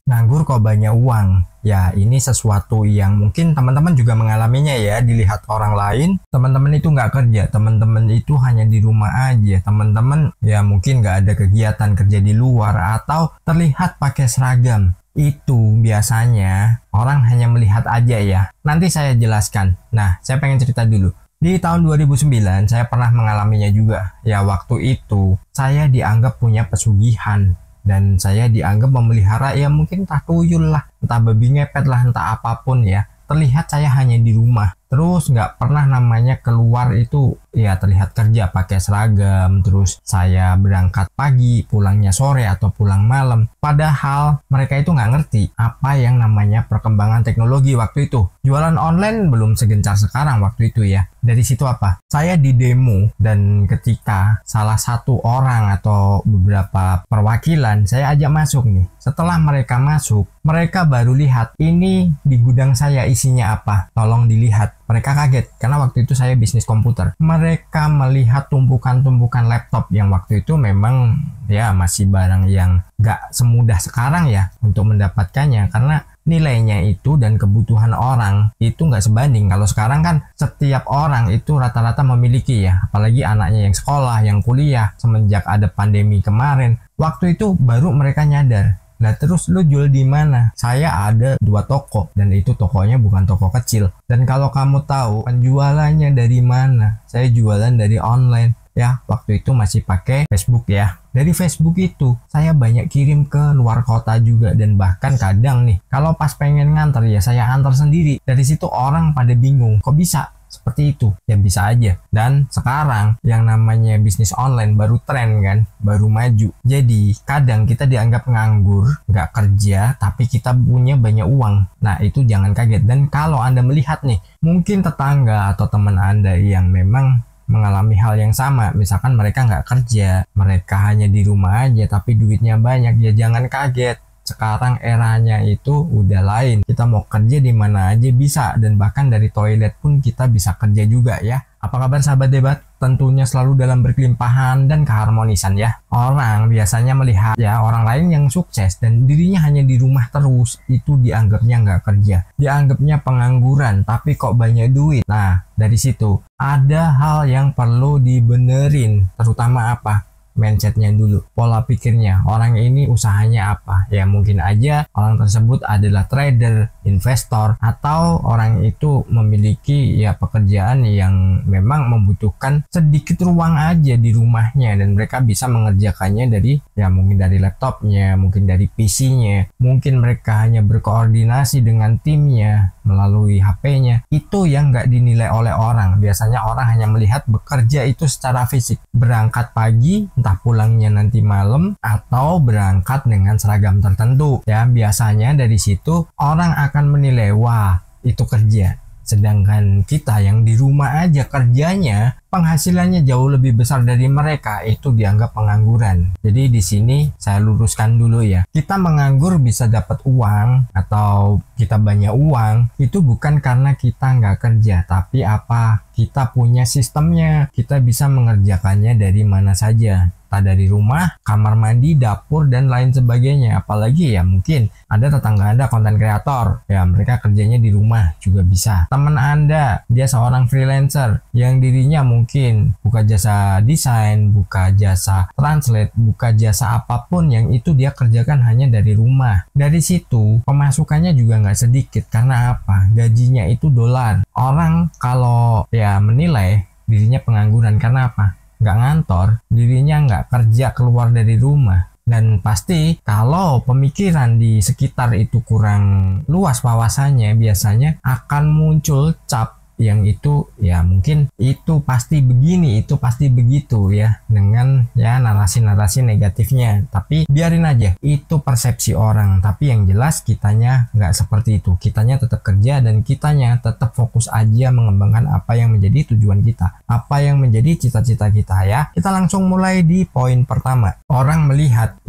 Nganggur kok banyak uang. Ya, ini sesuatu yang mungkin teman-teman juga mengalaminya ya. Dilihat orang lain, teman-teman itu nggak kerja, teman-teman itu hanya di rumah aja. Teman-teman ya mungkin nggak ada kegiatan kerja di luar atau terlihat pakai seragam. Itu biasanya orang hanya melihat aja ya. Nanti saya jelaskan. Nah, saya pengen cerita dulu. Di tahun 2009, saya pernah mengalaminya juga. Ya, waktu itu saya dianggap punya pesugihan. Dan saya dianggap memelihara ya mungkin entah tuyul lah, entah babi ngepet lah, entah apapun ya. Terlihat saya hanya di rumah. Terus nggak pernah namanya keluar itu ya terlihat kerja pakai seragam. Terus saya berangkat pagi, pulangnya sore atau pulang malam. Padahal mereka itu nggak ngerti apa yang namanya perkembangan teknologi waktu itu. Jualan online belum segencar sekarang waktu itu ya. Dari situ apa? Saya di demo dan ketika salah satu orang atau beberapa perwakilan saya ajak masuk nih. Setelah mereka masuk, mereka baru lihat ini di gudang saya isinya apa. Tolong dilihat. Mereka kaget karena waktu itu saya bisnis komputer. Mereka melihat tumpukan-tumpukan laptop yang waktu itu memang ya masih barang yang gak semudah sekarang ya untuk mendapatkannya karena nilainya itu dan kebutuhan orang itu nggak sebanding. Kalau sekarang kan setiap orang itu rata-rata memiliki ya, apalagi anaknya yang sekolah, yang kuliah semenjak ada pandemi kemarin. Waktu itu baru mereka nyadar. Nah terus lu jual di mana? Saya ada 2 toko dan itu tokonya bukan toko kecil. Dan kalau kamu tahu penjualannya dari mana? Saya jualan dari online. Ya, waktu itu masih pakai Facebook ya. Dari Facebook itu saya banyak kirim ke luar kota juga dan bahkan kadang nih kalau pas pengen nganter ya saya antar sendiri. Dari situ orang pada bingung, kok bisa? Seperti itu, ya bisa aja. Dan sekarang yang namanya bisnis online baru tren kan, baru maju. Jadi kadang kita dianggap nganggur, nggak kerja, tapi kita punya banyak uang. Nah itu jangan kaget. Dan kalau Anda melihat nih, mungkin tetangga atau teman Anda yang memang mengalami hal yang sama, misalkan mereka nggak kerja, mereka hanya di rumah aja, tapi duitnya banyak, ya jangan kaget. Sekarang eranya itu udah lain. Kita mau kerja di mana aja bisa dan bahkan dari toilet pun kita bisa kerja juga ya. Apa kabar sahabat debat? Tentunya selalu dalam berkelimpahan dan keharmonisan ya. Orang biasanya melihat ya orang lain yang sukses dan dirinya hanya di rumah terus, itu dianggapnya nggak kerja. Dianggapnya pengangguran, tapi kok banyak duit. Nah, dari situ ada hal yang perlu dibenerin, terutama apa? Mindsetnya dulu, pola pikirnya, orang ini usahanya apa ya, mungkin aja orang tersebut adalah trader, investor, atau orang itu memiliki ya pekerjaan yang memang membutuhkan sedikit ruang aja di rumahnya dan mereka bisa mengerjakannya dari ya mungkin dari laptopnya, mungkin dari PC-nya, mungkin mereka hanya berkoordinasi dengan timnya melalui HP-nya. Itu yang nggak dinilai oleh orang. Biasanya orang hanya melihat bekerja itu secara fisik, berangkat pagi entah pulangnya nanti malam atau berangkat dengan seragam tertentu ya. Biasanya dari situ orang akan menilai wah itu kerja, sedangkan kita yang di rumah aja kerjanya penghasilannya jauh lebih besar dari mereka, itu dianggap pengangguran. Jadi di sini saya luruskan dulu ya, kita menganggur bisa dapat uang atau kita banyak uang itu bukan karena kita nggak kerja, tapi apa, kita punya sistemnya, kita bisa mengerjakannya dari mana saja, dari rumah, kamar mandi, dapur, dan lain sebagainya. Apalagi ya mungkin ada tetangga Anda konten kreator, ya mereka kerjanya di rumah juga bisa. Teman Anda, dia seorang freelancer yang dirinya mungkin buka jasa desain, buka jasa translate, buka jasa apapun yang itu dia kerjakan hanya dari rumah. Dari situ pemasukannya juga nggak sedikit, karena apa? Gajinya itu dolar. Orang kalau ya menilai dirinya pengangguran karena apa? Nggak ngantor, dirinya nggak kerja keluar dari rumah. Dan pasti kalau pemikiran di sekitar itu kurang luas wawasannya, biasanya akan muncul cap yang itu ya mungkin itu pasti begini, itu pasti begitu ya, dengan ya narasi-narasi negatifnya. Tapi biarin aja, itu persepsi orang. Tapi yang jelas kitanya nggak seperti itu, kitanya tetap kerja dan kitanya tetap fokus aja mengembangkan apa yang menjadi tujuan kita, apa yang menjadi cita-cita kita ya. Kita langsung mulai di poin pertama. Orang melihat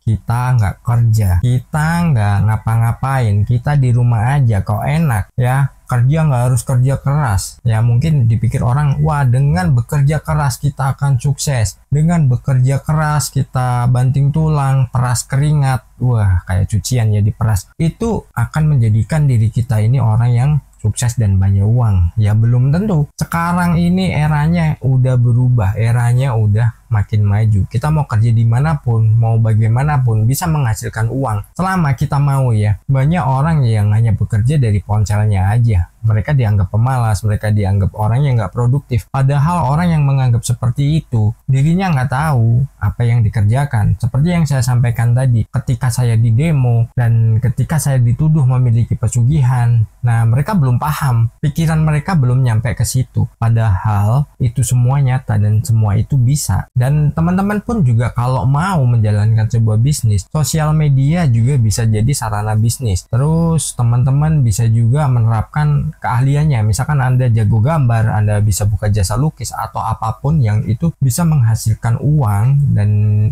kita nggak kerja, kita nggak ngapa-ngapain, kita di rumah aja kok enak ya. kerja nggak harus kerja keras. Ya mungkin dipikir orang, wah dengan bekerja keras kita akan sukses. Dengan bekerja keras kita banting tulang, peras keringat. Wah kayak cucian ya diperas. Itu akan menjadikan diri kita ini orang yang sukses dan banyak uang. Ya belum tentu. Sekarang ini eranya udah berubah, eranya udah makin maju. Kita mau kerja dimanapun, mau bagaimanapun bisa menghasilkan uang selama kita mau ya. Banyak orang yang hanya bekerja dari ponselnya aja. Mereka dianggap pemalas, mereka dianggap orang yang nggak produktif. Padahal orang yang menganggap seperti itu, dirinya nggak tahu apa yang dikerjakan. Seperti yang saya sampaikan tadi, ketika saya di demo dan ketika saya dituduh memiliki pesugihan, nah mereka belum paham, pikiran mereka belum nyampe ke situ. Padahal itu semua nyata dan semua itu bisa. Dan teman-teman pun juga kalau mau menjalankan sebuah bisnis, sosial media juga bisa jadi sarana bisnis. Terus teman-teman bisa juga menerapkan keahliannya. Misalkan Anda jago gambar, Anda bisa buka jasa lukis atau apapun yang itu bisa menghasilkan uang dan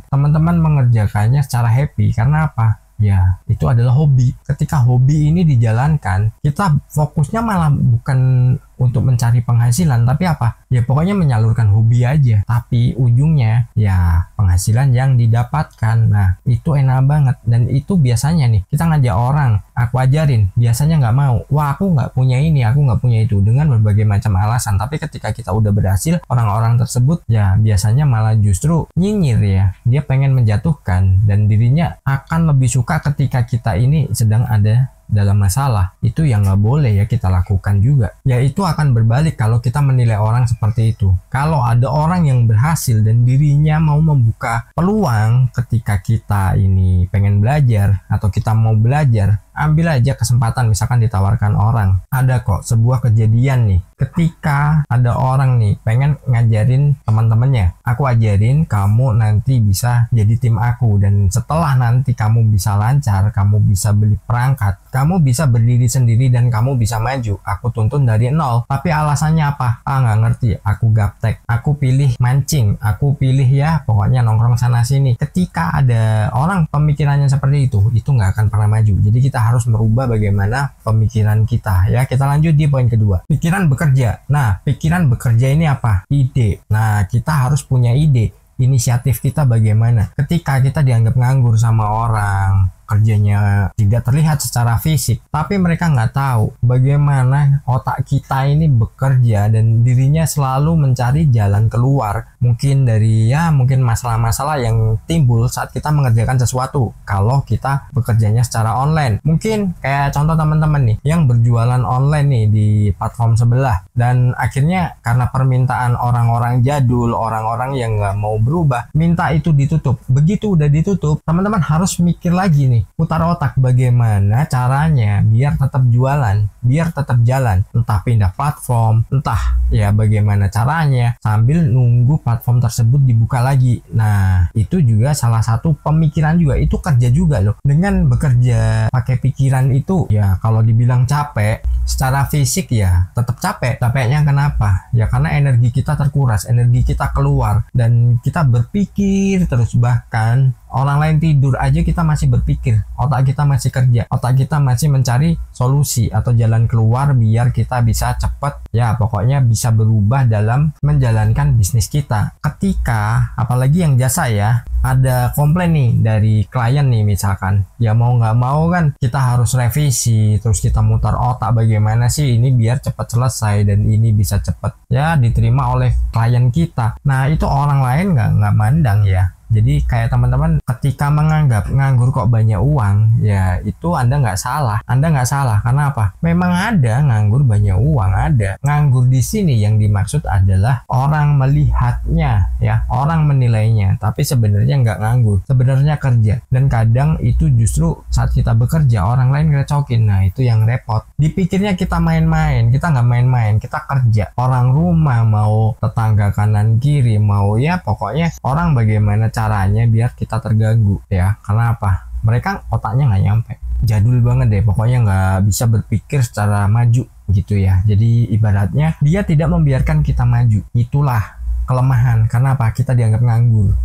teman-teman mengerjakannya secara happy. Karena apa? Ya, itu adalah hobi. Ketika hobi ini dijalankan, kita fokusnya malah bukan untuk mencari penghasilan, tapi apa? Ya pokoknya menyalurkan hobi aja. Tapi ujungnya ya penghasilan yang didapatkan. Nah, itu enak banget. Dan itu biasanya nih, kita ngajak orang, aku ajarin, biasanya nggak mau. Wah, aku nggak punya ini, aku nggak punya itu, dengan berbagai macam alasan. Tapi ketika kita udah berhasil, orang-orang tersebut ya biasanya malah justru nyinyir ya. Dia pengen menjatuhkan dan dirinya akan lebih suka ketika kita ini sedang ada dalam masalah. Itu yang nggak boleh ya kita lakukan juga. Ya itu akan berbalik kalau kita menilai orang seperti itu. Kalau ada orang yang berhasil dan dirinya mau membuka peluang ketika kita ini pengen belajar atau kita mau belajar, ambil aja kesempatan. Misalkan ditawarkan orang, ada kok sebuah kejadian nih, ketika ada orang nih pengen ngajarin teman-temannya, aku ajarin kamu nanti bisa jadi tim aku, dan setelah nanti kamu bisa lancar, kamu bisa beli perangkat, kamu bisa berdiri sendiri dan kamu bisa maju, aku tuntun dari nol. Tapi alasannya apa? Nggak ngerti, aku gaptek, aku pilih mancing, aku pilih ya pokoknya nongkrong sana sini. Ketika ada orang pemikirannya seperti itu nggak akan pernah maju. Jadi kita harus merubah bagaimana pemikiran kita ya. Kita lanjut di poin kedua, pikiran bekerja. Nah, pikiran bekerja ini apa? Ide. Nah, kita harus punya ide. Inisiatif kita bagaimana? Ketika kita dianggap nganggur sama orang, kerjanya tidak terlihat secara fisik, tapi mereka nggak tahu bagaimana otak kita ini bekerja dan dirinya selalu mencari jalan keluar mungkin dari mungkin masalah-masalah yang timbul saat kita mengerjakan sesuatu. Kalau kita bekerjanya secara online, mungkin kayak contoh teman-teman nih yang berjualan online nih di platform sebelah, dan akhirnya karena permintaan orang-orang jadul, orang-orang yang nggak mau berubah, minta itu ditutup. Begitu udah ditutup, teman-teman harus mikir lagi nih, putar otak bagaimana caranya biar tetap jualan, biar tetap jalan, entah pindah platform, entah ya bagaimana caranya sambil nunggu platform tersebut dibuka lagi. Nah, itu juga salah satu pemikiran juga, itu kerja juga loh. Dengan bekerja pakai pikiran itu ya, kalau dibilang capek secara fisik ya tetap capek. Capeknya kenapa? Ya karena energi kita terkuras, energi kita keluar dan kita berpikir terus, bahkan orang lain tidur aja kita masih berpikir, otak kita masih kerja, otak kita masih mencari solusi atau jalan keluar biar kita bisa cepat ya pokoknya bisa berubah dalam menjalankan bisnis kita. Ketika apalagi yang jasa ya, ada komplain nih dari klien nih misalkan, ya mau nggak mau kan kita harus revisi, terus kita mutar otak bagaimana sih ini biar cepat selesai dan ini bisa cepat ya diterima oleh klien kita. Nah itu orang lain nggak mandang ya. Jadi kayak teman-teman ketika menganggap nganggur kok banyak uang, ya itu Anda nggak salah. Anda nggak salah karena apa? Memang ada nganggur banyak uang, ada. Nganggur di sini yang dimaksud adalah orang melihatnya, ya, orang menilainya. Tapi sebenarnya nggak nganggur, sebenarnya kerja. Dan kadang itu justru saat kita bekerja orang lain ngerecokin. Nah itu yang repot. Dipikirnya kita main-main, kita nggak main-main, kita kerja. Orang rumah mau tetangga kanan kiri mau ya pokoknya orang bagaimana caranya biar kita terganggu ya. Karena apa? Mereka otaknya nggak nyampe, jadul banget deh pokoknya, nggak bisa berpikir secara maju gitu ya. Jadi ibaratnya dia tidak membiarkan kita maju. Itulah kelemahan. Karena apa? Kita dianggap nganggur.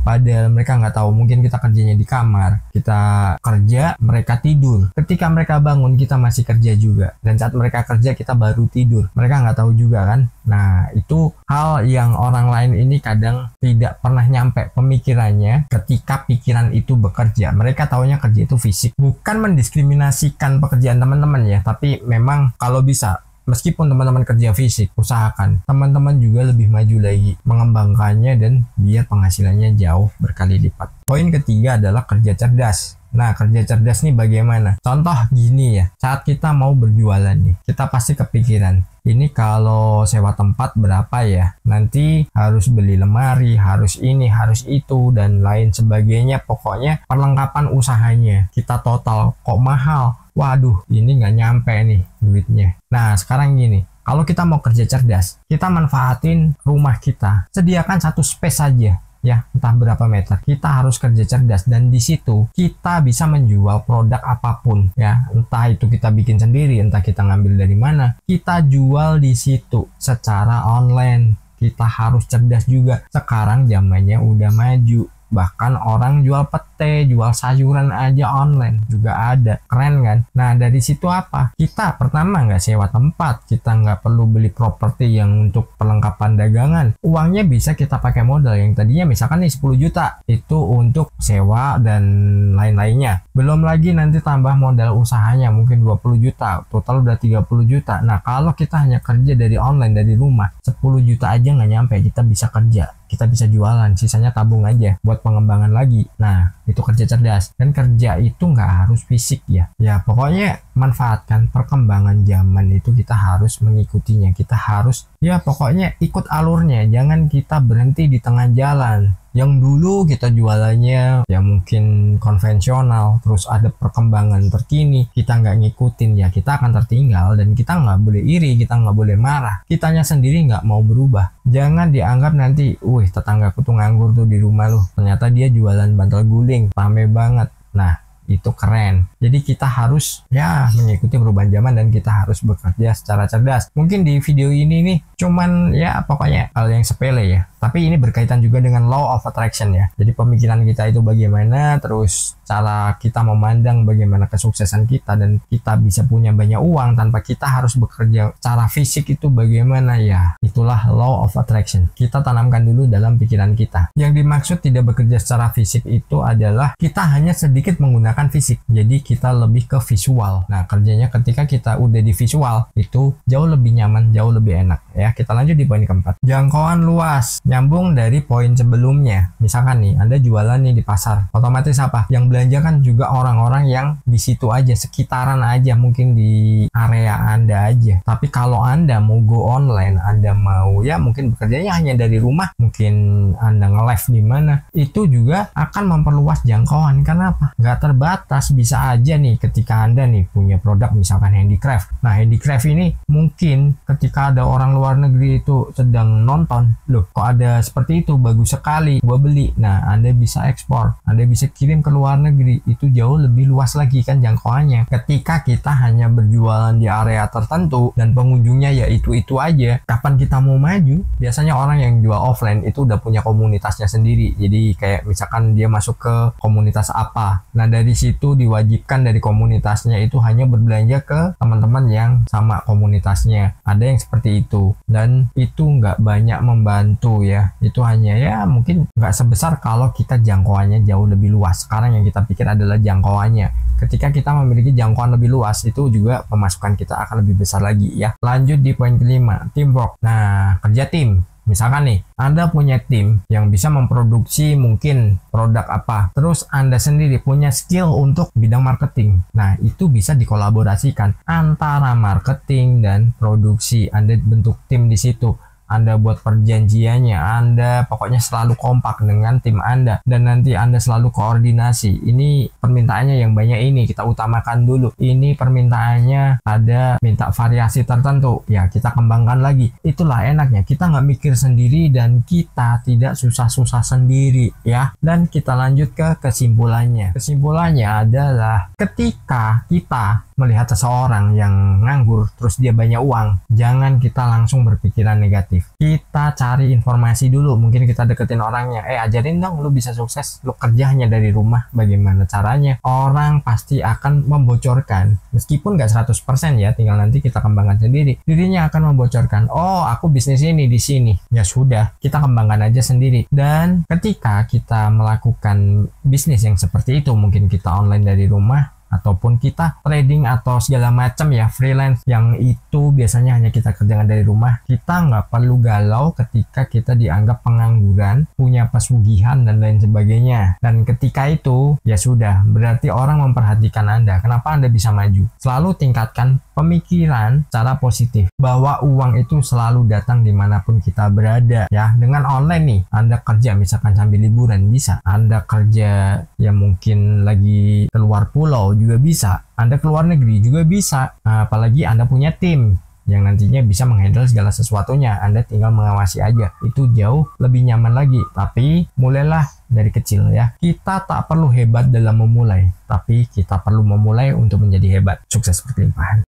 Padahal mereka nggak tahu, mungkin kita kerjanya di kamar, kita kerja, mereka tidur. Ketika mereka bangun, kita masih kerja juga. Dan saat mereka kerja, kita baru tidur. Mereka nggak tahu juga kan. Nah, itu hal yang orang lain ini kadang tidak pernah nyampe pemikirannya ketika pikiran itu bekerja. Mereka taunya kerja itu fisik. Bukan mendiskriminasikan pekerjaan teman-teman ya, tapi memang kalau bisa, meskipun teman-teman kerja fisik, usahakan teman-teman juga lebih maju lagi mengembangkannya dan biar penghasilannya jauh berkali lipat. Poin ketiga adalah kerja cerdas. Nah, kerja cerdas nih bagaimana? Contoh gini ya, saat kita mau berjualan nih, kita pasti kepikiran, ini kalau sewa tempat berapa ya? Nanti harus beli lemari, harus ini, harus itu, dan lain sebagainya. Pokoknya perlengkapan usahanya kita total, kok mahal? Waduh, ini nggak nyampe nih duitnya. Nah, sekarang gini, kalau kita mau kerja cerdas, kita manfaatin rumah kita, sediakan satu space saja. Ya, entah berapa meter, kita harus kerja cerdas, dan di situ kita bisa menjual produk apapun ya, entah itu kita bikin sendiri, entah kita ngambil dari mana, kita jual di situ secara online. Kita harus cerdas juga. Sekarang zamannya udah maju, bahkan orang jual pete, jual sayuran aja online juga ada. Keren kan? Nah, dari situ apa? Kita pertama nggak sewa tempat, kita nggak perlu beli properti yang untuk perlengkapan dagangan. Uangnya bisa kita pakai modal yang tadinya misalkan nih 10 juta, itu untuk sewa dan lain-lainnya. Belum lagi nanti tambah modal usahanya mungkin 20 juta, total udah 30 juta. Nah, kalau kita hanya kerja dari online, dari rumah, 10 juta aja nggak nyampe, kita bisa kerja, kita bisa jualan, sisanya tabung aja buat pengembangan lagi. Nah, itu kerja cerdas. Dan kerja itu nggak harus fisik ya. Ya, pokoknya manfaatkan perkembangan zaman itu, kita harus mengikutinya. Kita harus, ya pokoknya ikut alurnya. Jangan kita berhenti di tengah jalan. Yang dulu kita jualannya ya mungkin konvensional, terus ada perkembangan terkini, kita nggak ngikutin, ya kita akan tertinggal. Dan kita nggak boleh iri, kita nggak boleh marah, kitanya sendiri nggak mau berubah. Jangan dianggap nanti, wih tetanggaku tuh nganggur tuh di rumah loh, ternyata dia jualan bantal guling, rame banget. Nah, itu keren. Jadi kita harus ya mengikuti perubahan zaman, dan kita harus bekerja secara cerdas. Mungkin di video ini nih cuman ya pokoknya hal yang sepele ya, tapi ini berkaitan juga dengan law of attraction ya. Jadi pemikiran kita itu bagaimana, terus cara kita memandang bagaimana kesuksesan kita, dan kita bisa punya banyak uang tanpa kita harus bekerja secara fisik itu bagaimana ya. Itulah law of attraction. Kita tanamkan dulu dalam pikiran kita. Yang dimaksud tidak bekerja secara fisik itu adalah kita hanya sedikit menggunakan fisik, jadi kita lebih ke visual. Nah, kerjanya ketika kita udah di visual itu jauh lebih nyaman, jauh lebih enak ya. Kita lanjut di poin keempat, jangkauan luas. Nyambung dari poin sebelumnya, misalkan nih Anda jualan nih di pasar, otomatis apa yang belanja kan juga orang-orang yang di situ aja, sekitaran aja, mungkin di area Anda aja. Tapi kalau Anda mau go online, Anda mau ya mungkin bekerjanya hanya dari rumah, mungkin Anda nge-live di mana, itu juga akan memperluas jangkauan. Karena apa? Nggak terbatas. Bisa aja nih ketika Anda nih punya produk misalkan handicraft. Nah, handicraft ini mungkin ketika ada orang luar negeri itu sedang nonton, loh kok ada seperti itu, bagus sekali, gua beli. Nah, Anda bisa ekspor, Anda bisa kirim ke luar negeri, itu jauh lebih luas lagi kan jangkauannya. Ketika kita hanya berjualan di area tertentu dan pengunjungnya ya itu-itu aja, kapan kita mau maju? Biasanya orang yang jual offline itu udah punya komunitasnya sendiri. Jadi kayak misalkan dia masuk ke komunitas apa, nah dari situ diwajibkan dari komunitasnya itu hanya berbelanja ke teman-teman yang sama komunitasnya. Ada yang seperti itu, dan itu nggak banyak membantu ya. Itu hanya ya mungkin nggak sebesar kalau kita jangkauannya jauh lebih luas. Sekarang yang kita pikir adalah jangkauannya. Ketika kita memiliki jangkauan lebih luas, itu juga pemasukan kita akan lebih besar lagi ya. Lanjut di poin kelima, teamwork. Nah, kerja tim. Misalkan nih, Anda punya tim yang bisa memproduksi mungkin produk apa, terus Anda sendiri punya skill untuk bidang marketing. Nah, itu bisa dikolaborasikan antara marketing dan produksi. Anda bentuk tim di situ. Anda buat perjanjiannya, Anda pokoknya selalu kompak dengan tim Anda, dan nanti Anda selalu koordinasi. Ini permintaannya yang banyak, ini kita utamakan dulu. Ini permintaannya ada minta variasi tertentu, ya kita kembangkan lagi. Itulah enaknya, kita nggak mikir sendiri dan kita tidak susah-susah sendiri ya. Dan kita lanjut ke kesimpulannya. Kesimpulannya adalah ketika kita melihat seseorang yang nganggur terus dia banyak uang, jangan kita langsung berpikiran negatif. Kita cari informasi dulu, mungkin kita deketin orangnya, ajarin dong lu bisa sukses, lu kerja hanya dari rumah, bagaimana caranya. Orang pasti akan membocorkan, meskipun nggak 100% ya, tinggal nanti kita kembangkan sendiri. Dirinya akan membocorkan, oh aku bisnis ini di sini, ya sudah, kita kembangkan aja sendiri. Dan ketika kita melakukan bisnis yang seperti itu, mungkin kita online dari rumah, ataupun kita trading atau segala macam ya, freelance, yang itu biasanya hanya kita kerjakan dari rumah, kita nggak perlu galau ketika kita dianggap pengangguran, punya pesugihan dan lain sebagainya. Dan ketika itu ya sudah, berarti orang memperhatikan Anda. Kenapa Anda bisa maju? Selalu tingkatkan pemikiran secara positif bahwa uang itu selalu datang dimanapun kita berada ya. Dengan online nih, Anda kerja misalkan sambil liburan bisa, Anda kerja ya mungkin lagi keluar pulau juga bisa, Anda keluar negeri juga bisa. Apalagi Anda punya tim yang nantinya bisa menghandle segala sesuatunya, Anda tinggal mengawasi aja, itu jauh lebih nyaman lagi. Tapi mulailah dari kecil ya. Kita tak perlu hebat dalam memulai, tapi kita perlu memulai untuk menjadi hebat. Sukses berkelimpahan.